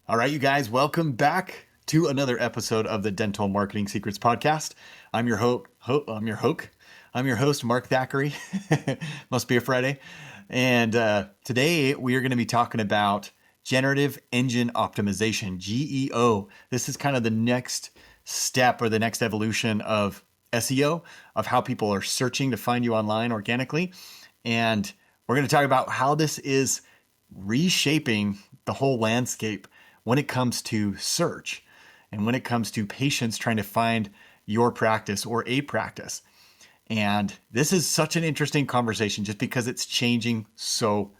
All right, you guys, welcome back to another episode of the Dental Marketing Secrets Podcast. I'm your I'm your host, Mark Thackeray. Must be a Friday. And today we are going to be talking about Generative Engine Optimization, GEO. This is kind of the next step or the next evolution of SEO, of how people are searching to find you online organically. And we're going to talk about how this is reshaping the whole landscape when it comes to search and when it comes to patients trying to find your practice or a practice. And this is such an interesting conversation just because it's changing so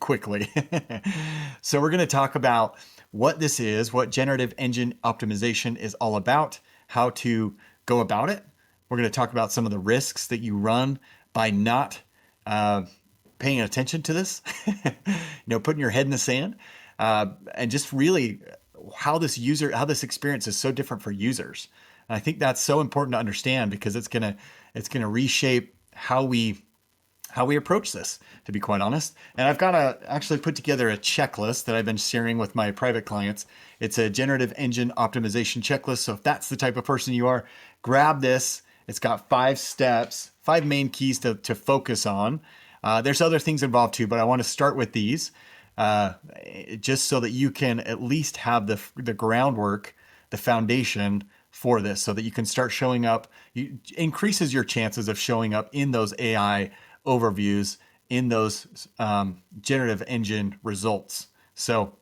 quickly. So we're going to talk about what this is, what generative engine optimization is all about, how to go about it. We're going to talk about some of the risks that you run by not paying attention to this, putting your head in the sand, and just really how this experience is so different for users. And I think that's so important to understand because it's gonna reshape how we approach this, to be quite honest. And I've got to actually put together a checklist that I've been sharing with my private clients. It's a generative engine optimization checklist. So if that's the type of person you are, grab this. It's got 5 steps, 5 main keys to focus on. There's other things involved too, but I want to start with these just so that you can at least have the groundwork, the foundation for this, so that you can start showing up. Increases your chances of showing up in those AI overviews, in those generative engine results. So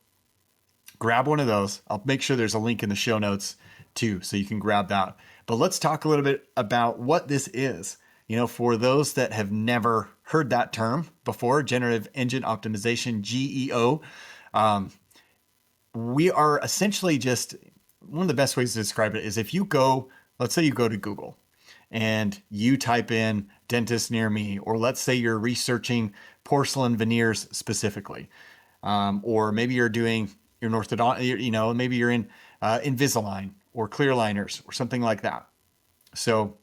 grab one of those. I'll make sure there's a link in the show notes too, so you can grab that. But let's talk a little bit about what this is. For those that have never heard that term before, generative engine optimization, GEO, we are essentially just, one of the best ways to describe it is if you go, let's say you go to Google and you type in dentist near me, or let's say you're researching porcelain veneers specifically, or maybe you're doing your orthodont, maybe you're in Invisalign or clear liners or something like that. So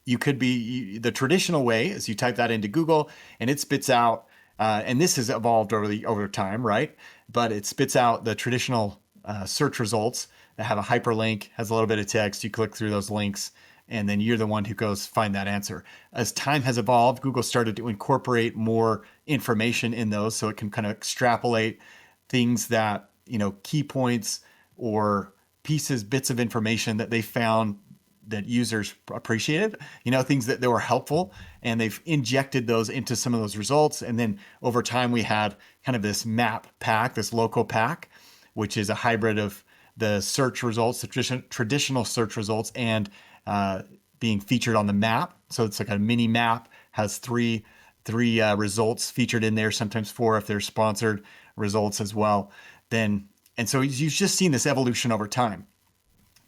you could be, the traditional way is you type that into Google and it spits out, and this has evolved over time, right? But it spits out the traditional search results that have a hyperlink, has a little bit of text. You click through those links, and then you're the one who goes find that answer. As time has evolved, Google started to incorporate more information in those, so it can kind of extrapolate things that, key points or bits of information that they found that users appreciated, things that were helpful, and they've injected those into some of those results. And then over time, we had kind of this map pack, this local pack, which is a hybrid of the search results, the traditional search results, and being featured on the map. So it's like a mini map, has three results featured in there, sometimes 4 if they're sponsored results as well. And so you've just seen this evolution over time.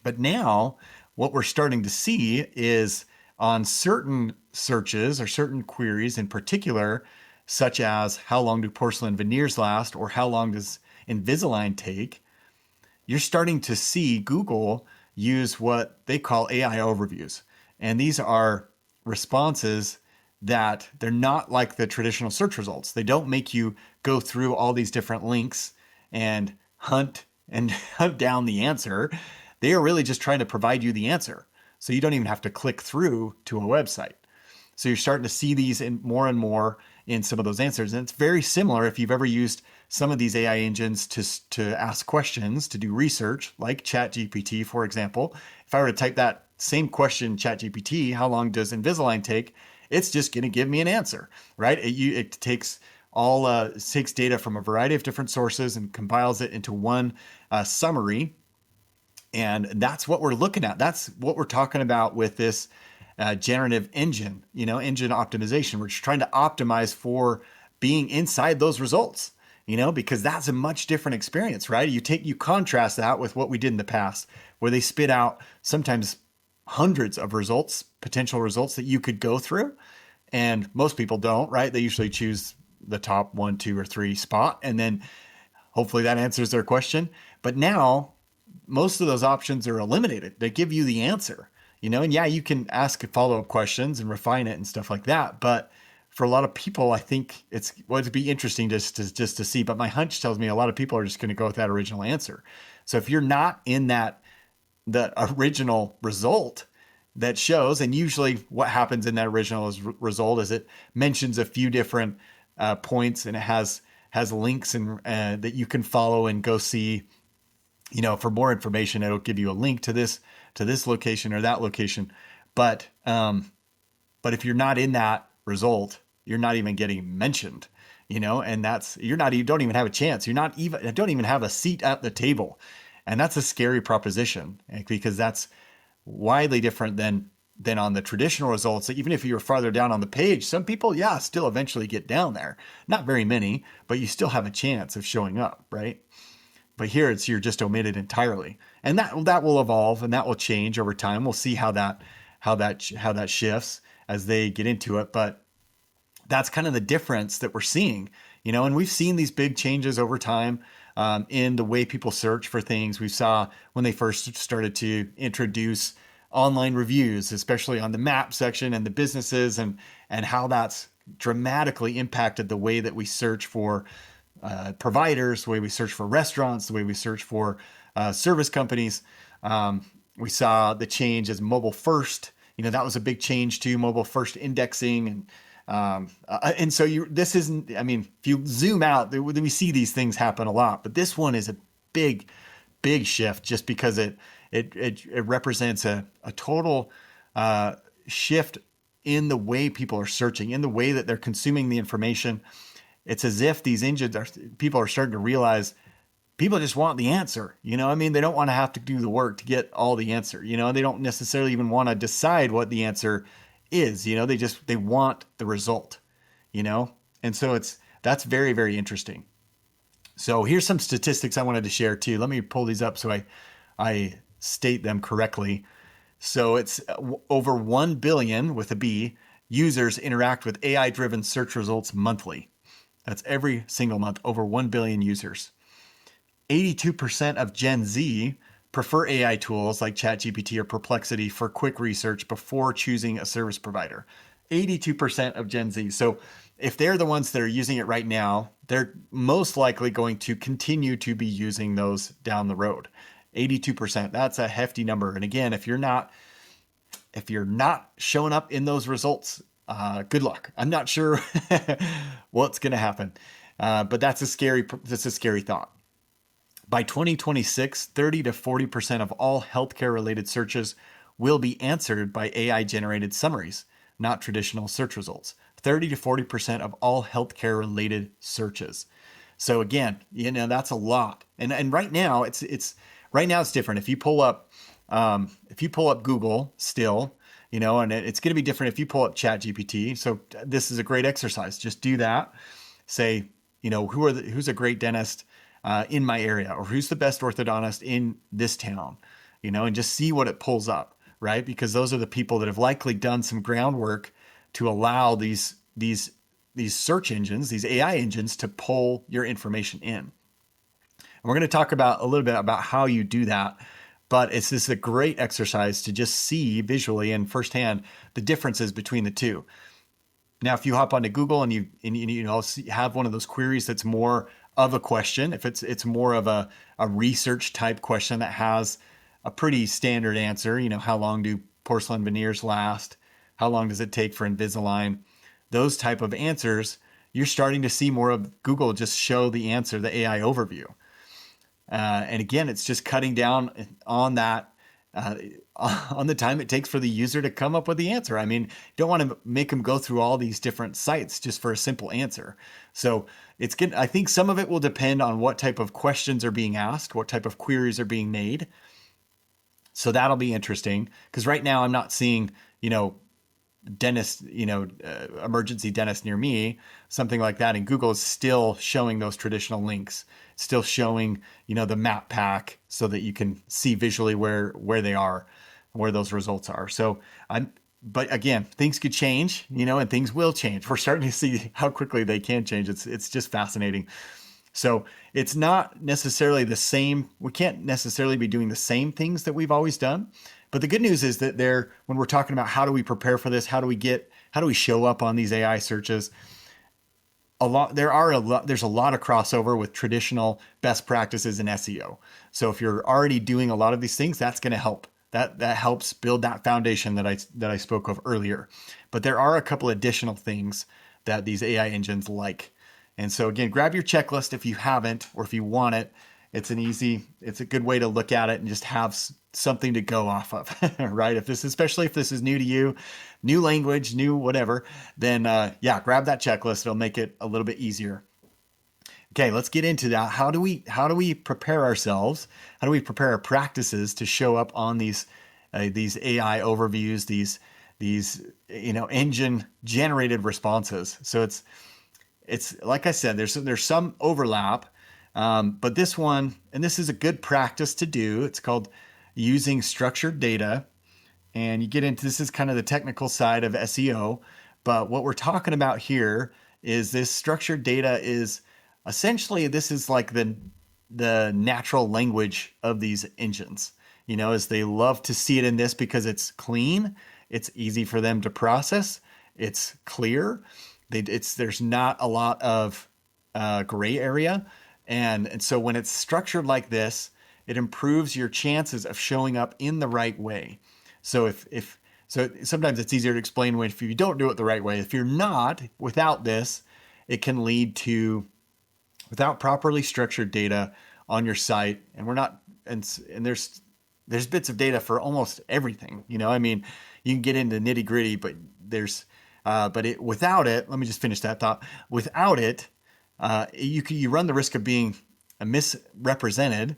But now what we're starting to see is on certain searches or certain queries in particular, such as how long do porcelain veneers last, or how long does Invisalign take, you're starting to see Google use what they call AI overviews. And these are responses that they're not like the traditional search results. They don't make you go through all these different links and hunt down the answer. They are really just trying to provide you the answer. So you don't even have to click through to a website. So you're starting to see these more and more in some of those answers. And it's very similar if you've ever used some of these AI engines to ask questions, to do research, like ChatGPT, for example. If I were to type that same question, ChatGPT, how long does Invisalign take? It's just going to give me an answer, right? It takes takes data from a variety of different sources and compiles it into one summary. And that's what we're looking at. That's what we're talking about with this generative engine, engine optimization. We're just trying to optimize for being inside those results, because that's a much different experience, right? You contrast that with what we did in the past, where they spit out sometimes hundreds of results, potential results that you could go through. And most people don't, right? They usually choose the top 1, 2, or 3 spot, and then hopefully that answers their question. But now most of those options are eliminated. They give you the answer, and yeah, you can ask follow-up questions and refine it and stuff like that. But for a lot of people, I think it'd be interesting just to see. But my hunch tells me a lot of people are just going to go with that original answer. So if you're not in the original result that shows, and usually what happens in that original result is it mentions a few different points, and it has links and that you can follow and go see. For more information, it'll give you a link to this location or that location. But if you're not in that result, you're not even getting mentioned, and you don't even have a chance. Don't even have a seat at the table. And that's a scary proposition, because that's widely different than on the traditional results. Even if you're farther down on the page, some people, still eventually get down there. Not very many, but you still have a chance of showing up, right? But here you're just omitted entirely. And that will evolve, and that will change over time. We'll see how that shifts as they get into it. But that's kind of the difference that we're seeing, and we've seen these big changes over time in the way people search for things. We saw when they first started to introduce online reviews, especially on the map section and the businesses, and how that's dramatically impacted the way that we search for providers, the way we search for restaurants, the way we search for service companies. We saw the change as mobile first. That was a big change to mobile first indexing, and so this isn't. If you zoom out, we see these things happen a lot, but this one is a big shift, just because it represents a total shift in the way people are searching, in the way that they're consuming the information. It's as if these people are starting to realize people just want the answer. They don't want to have to do the work to get all the answer. They don't necessarily even want to decide what the answer is. They want the result. And so that's very, very interesting. So here's some statistics I wanted to share too. Let me pull these up so I state them correctly. So it's over 1 billion with a B users interact with AI-driven search results monthly. That's every single month, over 1 billion users. 82% of Gen Z prefer AI tools like ChatGPT or Perplexity for quick research before choosing a service provider. 82% of Gen Z. So if they're the ones that are using it right now, they're most likely going to continue to be using those down the road. 82%. That's a hefty number. And again, if you're not showing up in those results, good luck. I'm not sure what's going to happen. But that's a scary thought. By 2026, 30 to 40% of all healthcare related searches will be answered by AI generated summaries, not traditional search results. 30 to 40% of all healthcare related searches. So again, that's a lot. And right now it's different. If you pull up Google still, and it's going to be different if you pull up ChatGPT. So this is a great exercise. Just do that. Say, who's a great dentist in my area, or who's the best orthodontist in this town, and just see what it pulls up, right? Because those are the people that have likely done some groundwork to allow these search engines, these AI engines, to pull your information in. And we're going to talk a little bit about how you do that. But it's just a great exercise to just see visually and firsthand the differences between the two. Now, if you hop onto Google and you have one of those queries that's more of a question, if it's more of a research type question that has a pretty standard answer, how long do porcelain veneers last? How long does it take for Invisalign? Those type of answers, you're starting to see more of Google just show the answer, the AI overview. And again, it's just cutting down on that, on the time it takes for the user to come up with the answer. You don't want to make them go through all these different sites just for a simple answer. So I think some of it will depend on what type of questions are being asked, what type of queries are being made. So that'll be interesting, because right now I'm not seeing, dentist, emergency dentist near me, something like that. And Google is still showing those traditional links, still showing, the map pack so that you can see visually where they are, where those results are. So but again, things could change, and things will change. We're starting to see how quickly they can change. It's just fascinating. So it's not necessarily the same. We can't necessarily be doing the same things that we've always done. But the good news is that when we're talking about how do we prepare for this, how do we get how do we show up on these AI searches? There's a lot of crossover with traditional best practices in SEO. So if you're already doing a lot of these things, that's going to help. That helps build that foundation that I spoke of earlier. But there are a couple additional things that these AI engines like. And so again, grab your checklist if you haven't, or if you want it. It's a good way to look at it and just have something to go off of, right? Especially if this is new to you, new language, new whatever, then yeah, grab that checklist. It'll make it a little bit easier. Okay, let's get into that. How do we prepare ourselves? How do we prepare our practices to show up on these AI overviews, these engine generated responses? So it's like I said, there's some overlap, but this one, and this is a good practice to do. It's called using structured data, and you get into this is kind of the technical side of SEO. But what we're talking about here is this structured data is essentially this is like the natural language of these engines. As they love to see it in this because it's clean, it's easy for them to process, it's clear. There's not a lot of gray area, and so when it's structured like this, it improves your chances of showing up in the right way. So so sometimes it's easier to explain if you don't do it the right way. If you're not, without this, it can lead to without properly structured data on your site, and we're not and there's bits of data for almost everything. I mean, you can get into nitty gritty, but without it, let me just finish that thought. Without it, you run the risk of being misrepresented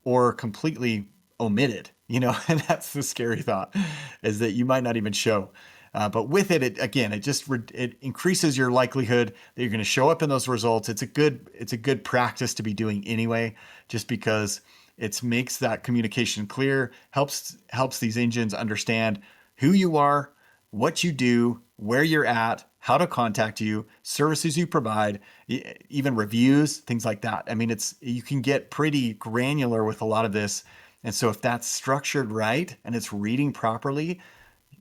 or completely omitted, and that's the scary thought, is that you might not even show. But with it increases your likelihood that you're going to show up in those results. It's a good practice to be doing anyway, just because it makes that communication clear, helps these engines understand who you are, what you do, where you're at, how to contact you, services you provide, even reviews, things like that. I mean, you can get pretty granular with a lot of this. And so if that's structured right and it's reading properly,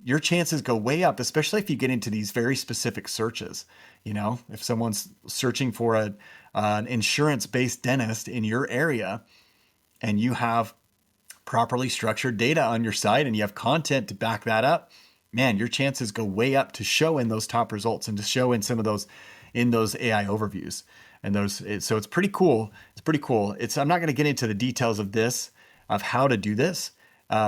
your chances go way up, especially if you get into these very specific searches. If someone's searching for an insurance-based dentist in your area and you have properly structured data on your site and you have content to back that up, man, your chances go way up to show in those top results and to show in some of those AI overviews. And so it's pretty cool. I'm not going to get into the details of how to do this,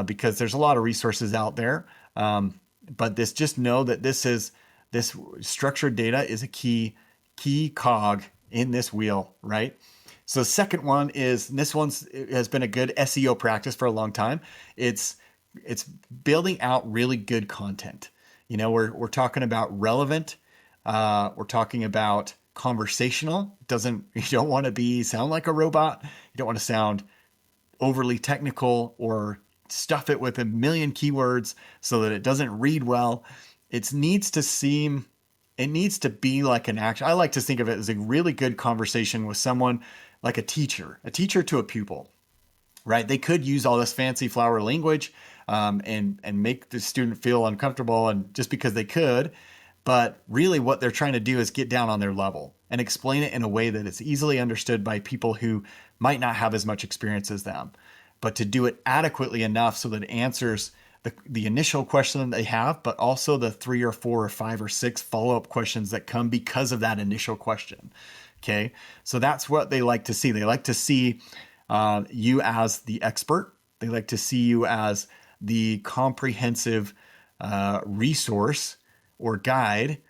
because there's a lot of resources out there. But just know that this structured data is a key cog in this wheel, right? So the second one is, and this has been a good SEO practice for a long time. It's building out really good content. We're talking about relevant. We're talking about conversational. You don't want to sound like a robot. You don't want to sound overly technical or stuff it with a million keywords so that it doesn't read well. It needs to be like an action. I like to think of it as a really good conversation with someone, like a teacher to a pupil, right? They could use all this fancy flowery language and make the student feel uncomfortable, and just because they could. But really what they're trying to do is get down on their level and explain it in a way that it's easily understood by people who might not have as much experience as them, but to do it adequately enough so that it answers the initial question that they have, but also the 3 or 4 or 5 or 6 follow-up questions that come because of that initial question. Okay. So that's what they like to see. They like to see you as the expert. They like to see you as the comprehensive resource or guide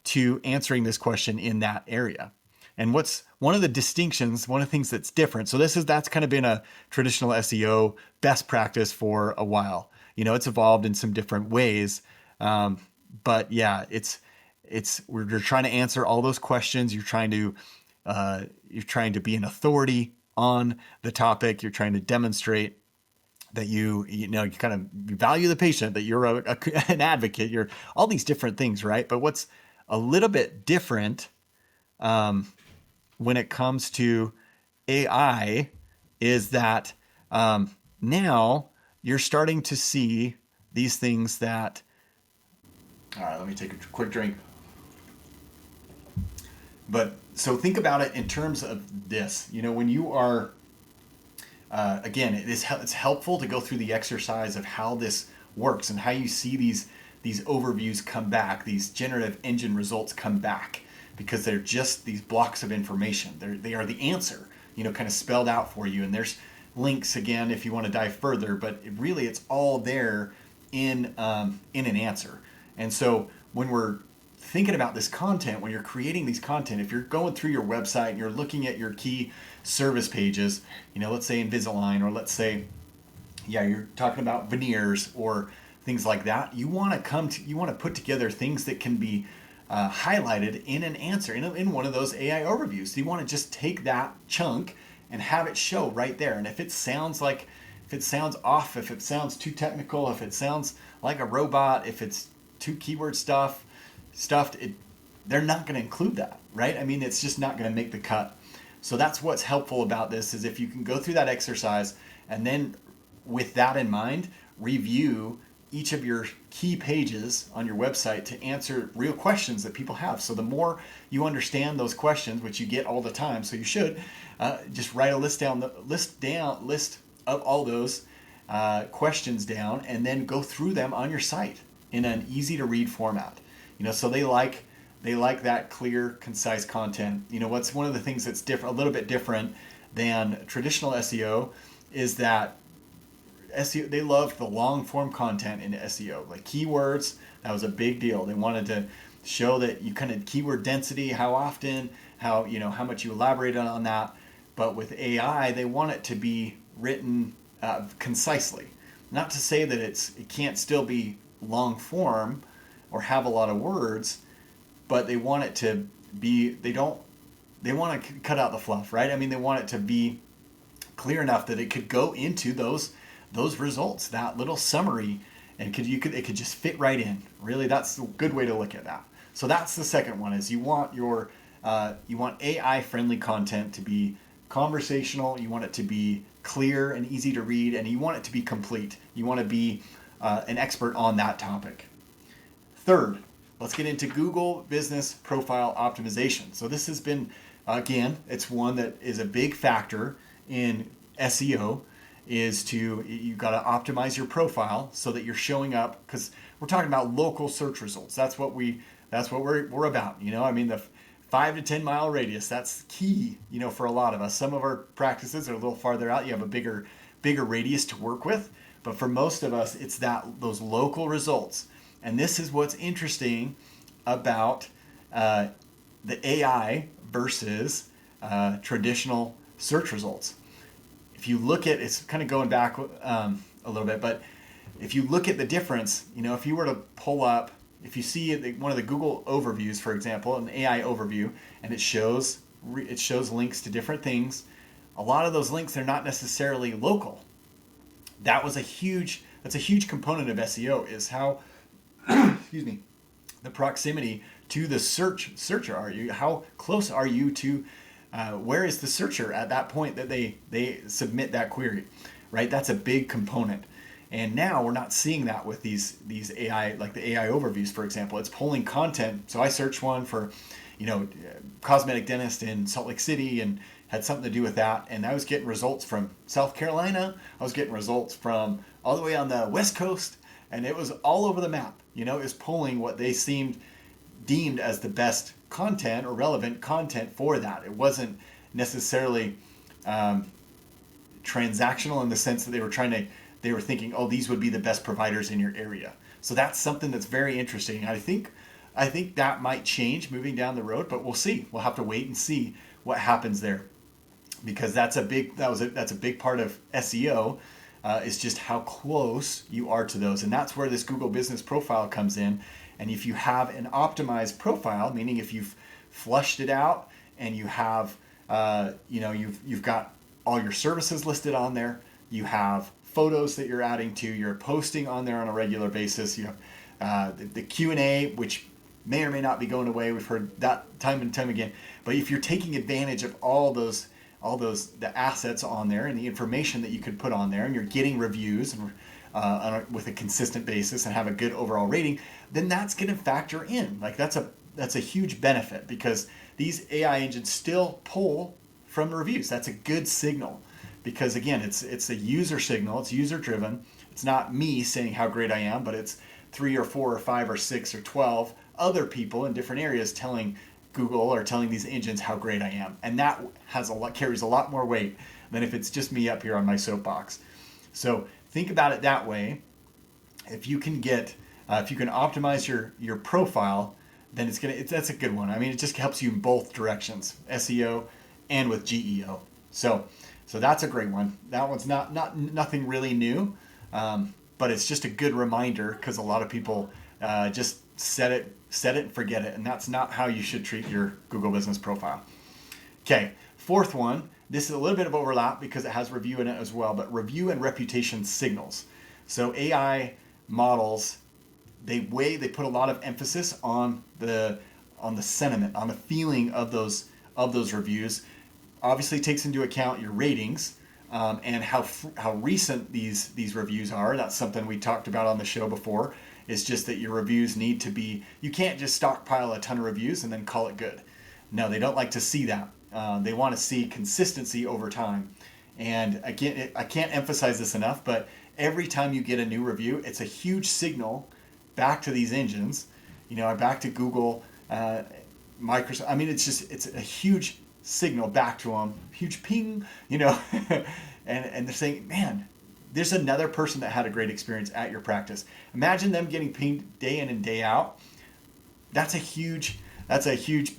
to answering this question in that area. And what's one of the distinctions, one of the things that's different. So that's kind of been a traditional SEO best practice for a while. It's evolved in some different ways. But yeah, you're trying to answer all those questions. You're trying to be an authority on the topic. You're trying to demonstrate that you kind of value the patient, that you're an advocate, you're all these different things, right? But what's a little bit different when it comes to AI is that now you're starting to see these things that All right, let me take a quick drink. But so think about it in terms of this. When you are, again, it's helpful to go through the exercise of how this works and how you see these overviews come back, these generative engine results come back, because they're just these blocks of information. They are the answer, kind of spelled out for you. And there's links again if you want to dive further, but it's all there in an answer. And so when we're thinking about this content, when you're creating these content, if you're going through your website and you're looking at your key service pages, let's say Invisalign, or let's say, you're talking about veneers or things like that, you want to put together things that can be highlighted in an answer, in one of those AI overviews. So you want to just take that chunk and have it show right there. And if it sounds off, if it sounds too technical, if it sounds like a robot, if it's too keyword stuffed, they're not going to include that, right? It's just not going to make the cut. So that's what's helpful about this, is if you can go through that exercise and then with that in mind, review each of your key pages on your website to answer real questions that people have. So the more you understand those questions, which you get all the time, so you should just write a list of all those questions down, and then go through them on your site in an easy to read format. So they like that clear, concise content. What's one of the things that's different, a little bit different than traditional SEO, is that SEO, they loved the long form content in SEO, like keywords. That was a big deal. They wanted to show that you kind of keyword density, how often, how much you elaborated on that. But with AI, they want it to be written concisely. Not to say that it can't still be long form or have a lot of words, but they want it to be, they want to cut out the fluff, right? They want it to be clear enough that it could go into those results, that little summary, and it could just fit right in. Really, that's a good way to look at that. So that's the second one, is you want AI friendly content to be conversational, you want it to be clear and easy to read, and you want it to be complete. You want to be an expert on that topic. Third, let's get into Google Business Profile Optimization. So this has been, again, it's one that is a big factor in SEO, is you got to optimize your profile so that you're showing up, because we're talking about local search results. That's what we're about. The 5 to 10 mile radius, that's key, for a lot of us. Some of our practices are a little farther out. You have a bigger radius to work with. But for most of us, it's those local results. And this is what's interesting about the AI versus traditional search results. If you look at, it's kind of going back a little bit, but if you look at the difference, if you were to pull up, if you see one of the Google overviews, for example, an AI overview, and it shows links to different things, a lot of those links, they're not necessarily local. That's a huge component of SEO, is how, excuse me, the proximity to the searcher are you? How close are you to where is the searcher at that point that they submit that query, right? That's a big component. And now we're not seeing that with these AI, like the AI overviews, for example. It's pulling content. So I searched one for, cosmetic dentist in Salt Lake City, and had something to do with that. And I was getting results from South Carolina. I was getting results from all the way on the West Coast, and it was all over the map. It was pulling what they deemed as the best content or relevant content for that. It wasn't necessarily transactional in the sense that they were thinking, oh, these would be the best providers in your area. So that's something that's very interesting. I think that might change moving down the road, but we'll see. We'll have to wait and see what happens there, because that's a big part of SEO, is just how close you are to those. And that's where this Google Business Profile comes in. And if you have an optimized profile, meaning if you've flushed it out and you have, you've got all your services listed on there, you have photos that you're adding to, you're posting on there on a regular basis, you have the Q&A, which may or may not be going away. We've heard that time and time again. But if you're taking advantage of all those the assets on there and the information that you could put on there, and you're getting reviews, and with a consistent basis and have a good overall rating, then that's going to factor in. Like that's a huge benefit because these AI engines still pull from reviews. That's a good signal because again, it's a user signal. It's user driven. It's not me saying how great I am, but it's 3 or 4 or 5 or 6 or 12 other people in different areas telling Google or telling these engines how great I am, and that carries a lot more weight than if it's just me up here on my soapbox. So think about it that way. If you can optimize your profile, then that's a good one. I mean, it just helps you in both directions, SEO and with GEO. So that's a great one. That one's nothing really new, but it's just a good reminder because a lot of people just set it and forget it, and that's not how you should treat your Google Business Profile. Okay, fourth one. This is a little bit of overlap because it has review in it as well, but review and reputation signals. So AI models, they put a lot of emphasis on the sentiment, on the feeling of those reviews. Obviously takes into account your ratings and how recent these reviews are. That's something we talked about on the show before. It's just that your reviews need to be, you can't just stockpile a ton of reviews and then call it good. No, they don't like to see that. They want to see consistency over time. And again, I can't emphasize this enough, but every time you get a new review, it's a huge signal back to these engines, back to Google, Microsoft. I mean, it's a huge signal back to them, huge ping, and they're saying, man, there's another person that had a great experience at your practice. Imagine them getting pinged day in and day out. That's a huge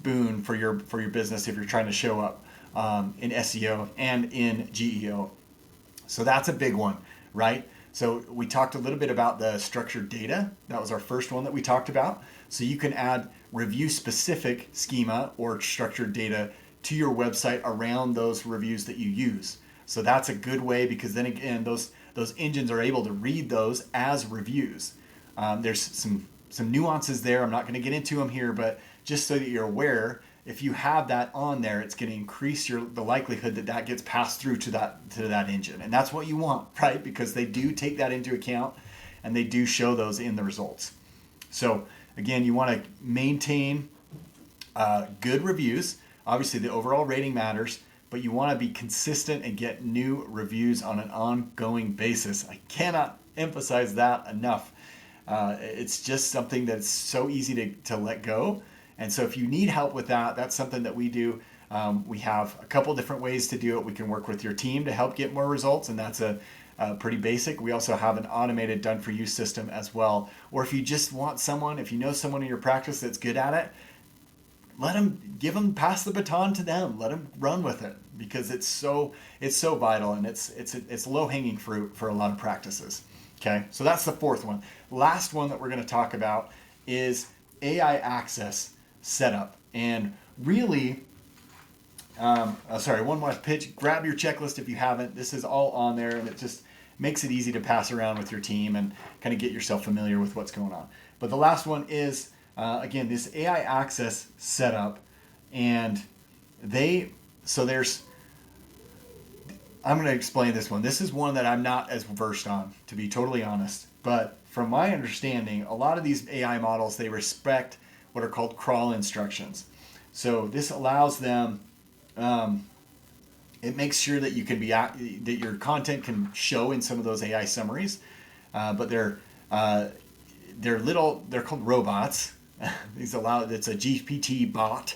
boon for your business if you're trying to show up in SEO and in GEO. So that's a big one, right? So we talked a little bit about the structured data. That was our first one that we talked about. So you can add review-specific schema or structured data to your website around those reviews that you use. So that's a good way because then again, those engines are able to read those as reviews. There's some nuances there. I'm not going to get into them here, but just so that you're aware, if you have that on there, it's going to increase the likelihood that gets passed through to that engine, and that's what you want, right? Because they do take that into account, and they do show those in the results. So again, you want to maintain good reviews. Obviously, the overall rating matters, but you want to be consistent and get new reviews on an ongoing basis. I cannot emphasize that enough. It's just something that's so easy to let go. And so if you need help with that, that's something that we do. We have a couple different ways to do it. We can work with your team to help get more results, and that's a pretty basic. We also have an automated done-for-you system as well. Or if you just want someone, if you know someone in your practice that's good at it, pass the baton to them. Let them run with it because it's so vital, and it's low-hanging fruit for a lot of practices. Okay, so that's the fourth one. Last one that we're going to talk about is AI access setup. And really, one more pitch. Grab your checklist if you haven't. This is all on there, and it just makes it easy to pass around with your team and kind of get yourself familiar with what's going on. But the last one is, again, this AI access setup. And I'm going to explain this one. This is one that I'm not as versed on, to be totally honest. But from my understanding, a lot of these AI models, they respect what are called crawl instructions. So this allows them, it makes sure that that your content can show in some of those AI summaries, but they're called robots. It's a GPT bot,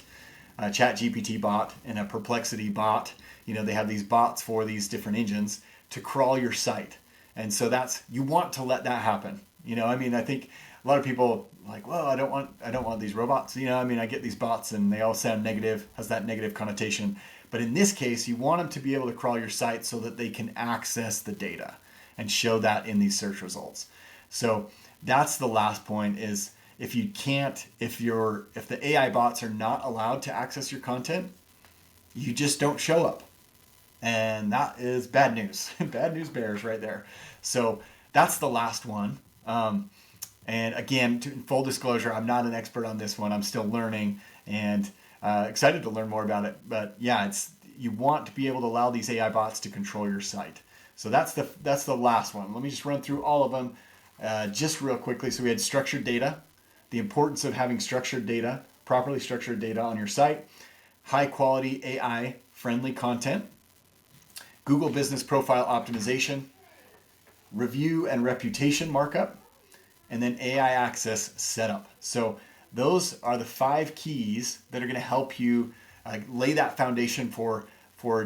a chat GPT bot, and a perplexity bot. They have these bots for these different engines to crawl your site. And so you want to let that happen. I think a lot of people are like, well, I don't want these robots. I get these bots and they all sound negative, has that negative connotation. But in this case, you want them to be able to crawl your site so that they can access the data and show that in these search results. So that's the last point is if the AI bots are not allowed to access your content, you just don't show up. And that is bad news. Bad news bears right there. So that's the last one. And again, in full disclosure, I'm not an expert on this one. I'm still learning and excited to learn more about it. But yeah, you want to be able to allow these AI bots to control your site. So that's the last one. Let me just run through all of them just real quickly. So we had structured data, the importance of having structured data, properly structured data on your site, high quality AI friendly content, Google Business Profile Optimization, review and reputation markup, and then AI access setup. So those are the 5 keys that are going to help you lay that foundation for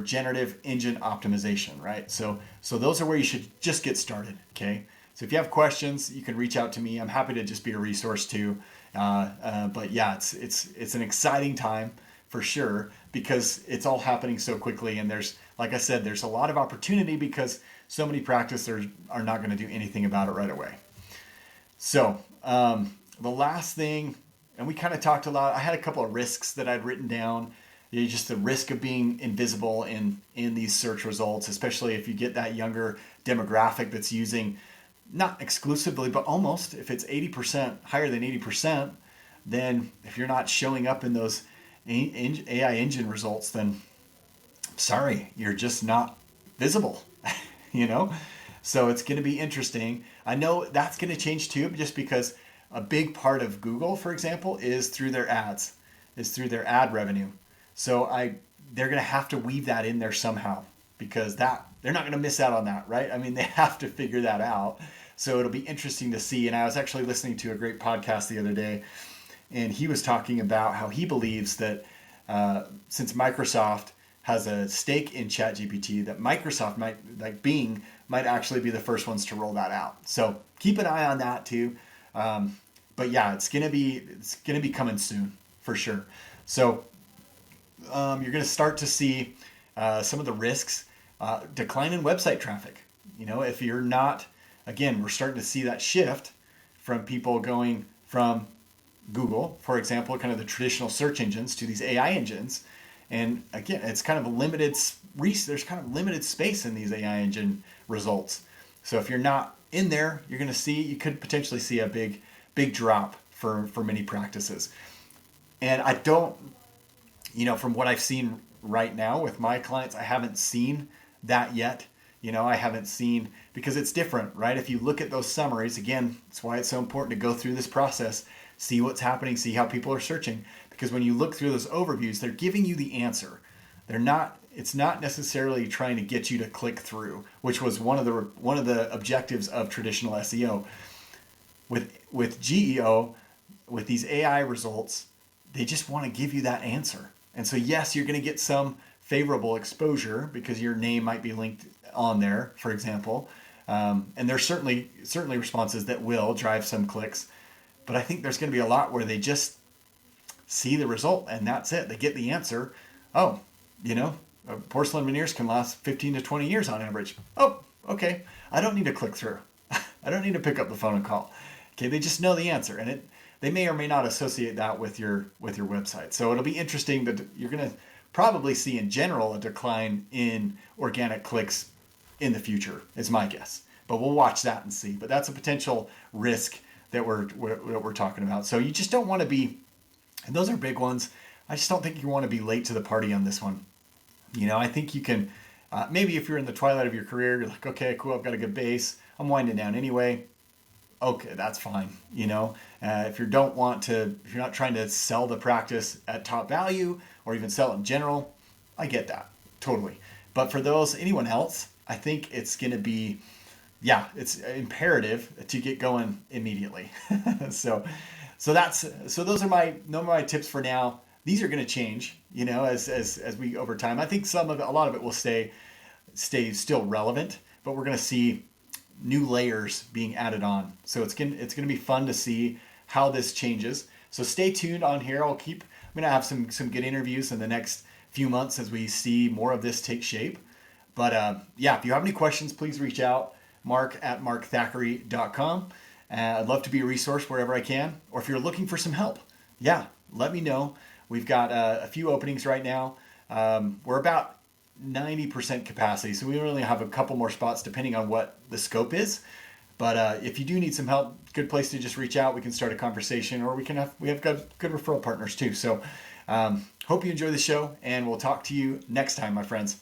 generative engine optimization, right? So those are where you should just get started, okay? So if you have questions, you can reach out to me. I'm happy to just be a resource too. But yeah, it's an exciting time for sure because it's all happening so quickly. And there's, like I said, there's a lot of opportunity because so many practitioners are not going to do anything about it right away. So the last thing, and we kind of talked a lot, I had a couple of risks that I'd written down. Just the risk of being invisible in these search results, especially if you get that younger demographic that's using, not exclusively, but almost, if it's 80%, higher than 80%, then if you're not showing up in those AI engine results, then sorry, you're just not visible, you know? So it's going to be interesting. I know that's going to change too, just because a big part of Google, for example, is through their ads, is through their ad revenue. So they're going to have to weave that in there somehow because they're not going to miss out on that, right? I mean, they have to figure that out. So it'll be interesting to see. And I was actually listening to a great podcast the other day, and he was talking about how he believes that since Microsoft has a stake in ChatGPT, that Microsoft might, like Bing, might actually be the first ones to roll that out. So keep an eye on that too. But yeah, it's gonna be coming soon for sure. So you're gonna start to see some of the risks, decline in website traffic. You know, if you're not, again, we're starting to see that shift from people going from Google, for example, kind of the traditional search engines to these AI engines. And again, it's kind of a limited, there's kind of limited space in these AI engine results. So if you're not in there, you could potentially see a big drop for many practices. And I don't, from what I've seen right now with my clients, I haven't seen that yet. I haven't seen, because it's different, right? If you look at those summaries, again, that's why it's so important to go through this process, see what's happening, see how people are searching. Because when you look through those overviews, they're giving you the answer. It's not necessarily trying to get you to click through, which was one of the objectives of traditional SEO. With GEO, with these AI results, they just want to give you that answer. And so yes, you're going to get some favorable exposure because your name might be linked on there, for example. And there's certainly responses that will drive some clicks. But I think there's going to be a lot where they just see the result and that's it. They get the answer. Oh, porcelain veneers can last 15 to 20 years on average. Oh, okay. I don't need to click through. I don't need to pick up the phone and call. Okay, they just know the answer, and they may or may not associate that with your website. So it'll be interesting that you're going to probably see in general a decline in organic clicks in the future, is my guess. But we'll watch that and see. But that's a potential risk that we're talking about. So you just don't want to be, and those are big ones. I just don't think you want to be late to the party on this one. I think you can, maybe if you're in the twilight of your career, you're like, okay, cool, I've got a good base. I'm winding down anyway. Okay, that's fine. If you're not trying to sell the practice at top value or even sell it in general, I get that totally. But for anyone else, I think it's going to be, it's imperative to get going immediately. So those are my tips for now. These are going to change, as we over time. I think a lot of it will stay still relevant, but we're going to see new layers being added on. So it's going to be fun to see how this changes. So stay tuned on here. I'm going to have some good interviews in the next few months as we see more of this take shape. But if you have any questions, please reach out, mark@markthackeray.com. I'd love to be a resource wherever I can. Or if you're looking for some help, let me know. We've got a few openings right now. We're about 90% capacity, so we only have a couple more spots depending on what the scope is. But if you do need some help, good place to just reach out. We can start a conversation, or we have good referral partners too. So hope you enjoy the show, and we'll talk to you next time, my friends.